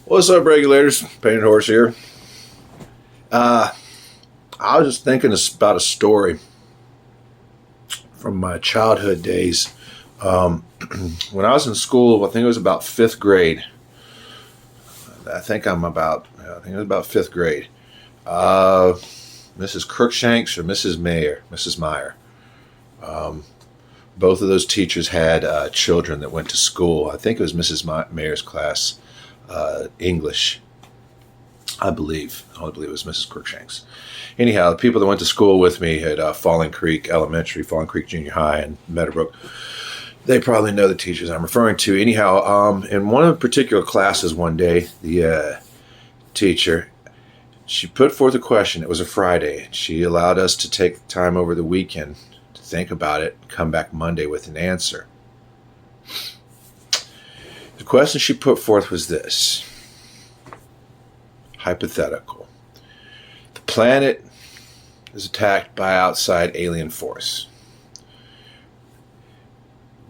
What's up, regulators? Painted Horse here. I was just thinking about a story from my childhood days. When I was in school, I think it was about fifth grade. I think it was about fifth grade. Mrs. Crookshanks or Mrs. Meyer. Both of those teachers had children that went to school. I think it was Mrs. Mayer's class, English. I believe it was Mrs. Crookshanks. Anyhow, the people that went to school with me at Falling Creek Elementary, Falling Creek Junior High, and Meadowbrook, they probably know the teachers I'm referring to. Anyhow, in one of the particular classes one day, the teacher, she put forth a question. It was a Friday. She allowed us to take time over the weekend to think about it, come back Monday with an answer. The question she put forth was this. Hypothetical. The planet is attacked by outside alien force.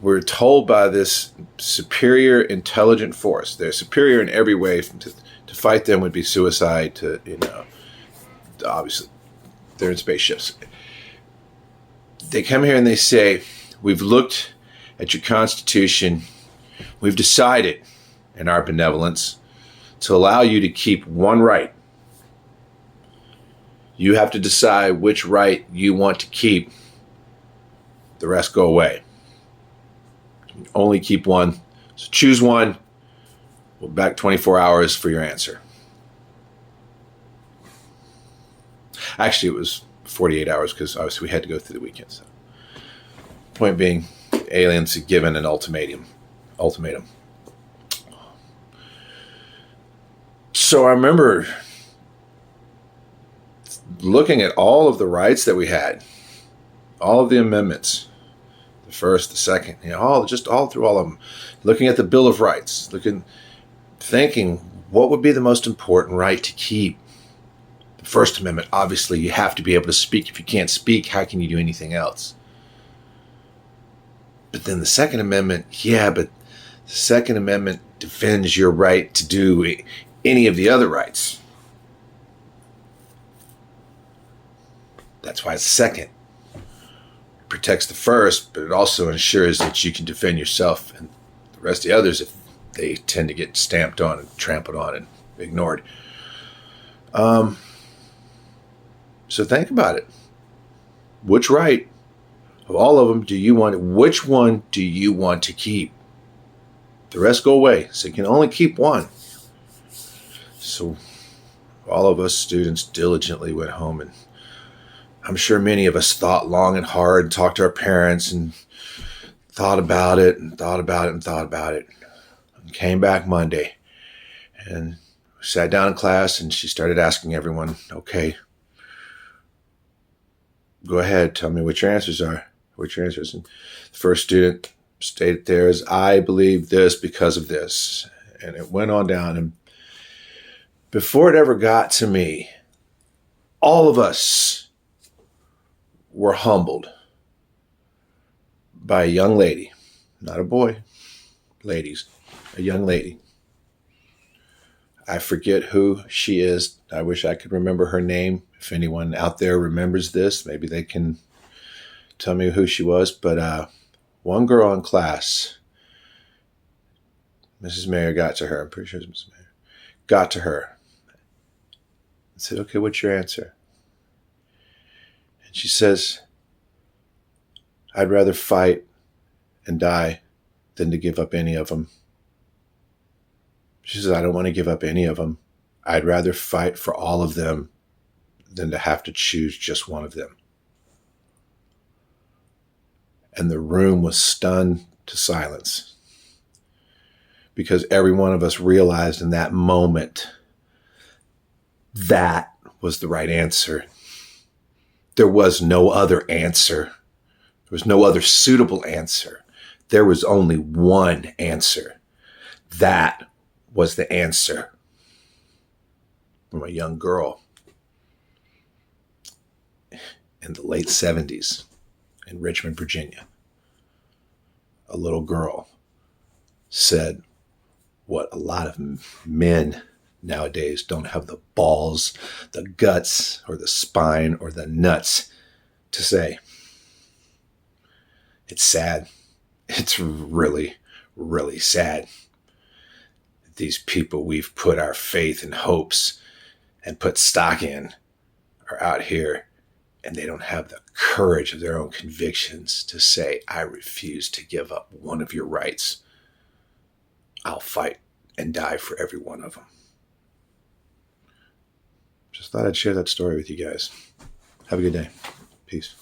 We're told by this superior intelligent force, they're superior in every way. To fight them would be suicide. Obviously, they're in spaceships. They come here and they say, we've looked at your Constitution. We've decided in our benevolence to allow you to keep one right. You have to decide which right you want to keep. The rest go away. You can only keep one. So choose one. We'll back 24 hours for your answer. Actually, it was 48 hours because obviously we had to go through the weekend. So. Point being, aliens had given an ultimatum. So I remember looking at all of the rights that we had, all of the amendments, the first, the second, all through all of them, looking at the Bill of Rights, thinking what would be the most important right to keep. The First Amendment, obviously, you have to be able to speak. If you can't speak, how can you do anything else? But then the Second Amendment, but the Second Amendment defends your right to do any of the other rights. That's why it's second. It protects the first, but it also ensures that you can defend yourself and the rest of the others if they tend to get stamped on and trampled on and ignored. So think about it. Which right of all of them which one do you want to keep? The rest go away, so you can only keep one. So all of us students diligently went home, and I'm sure many of us thought long and hard, talked to our parents and thought about it and came back Monday and sat down in class, and she started asking everyone, okay, go ahead, tell me what your answers are. And the first student stated theirs, I believe this because of this. And it went on down, and before it ever got to me, all of us were humbled by a young lady, not a boy, ladies, a young lady. I forget who she is. I wish I could remember her name. If anyone out there remembers this, maybe they can tell me who she was. But one girl in class, Mrs. Mayer got to her. I'm pretty sure it was Mrs. Mayer. Got to her. I said, okay, what's your answer? And she says, I'd rather fight and die than to give up any of them. She says, I don't want to give up any of them. I'd rather fight for all of them than to have to choose just one of them. And the room was stunned to silence because every one of us realized in that moment that was the right answer. There was no other answer. There was no other suitable answer. There was only one answer. That was the answer. From a young girl in the late 70s in Richmond, Virginia. A little girl said, what a lot of men nowadays don't have the balls, the guts, or the spine, or the nuts to say. It's sad. It's really, really sad. These people we've put our faith and hopes and put stock in are out here, and they don't have the courage of their own convictions to say, I refuse to give up one of your rights. I'll fight and die for every one of them. Just thought I'd share that story with you guys. Have a good day. Peace.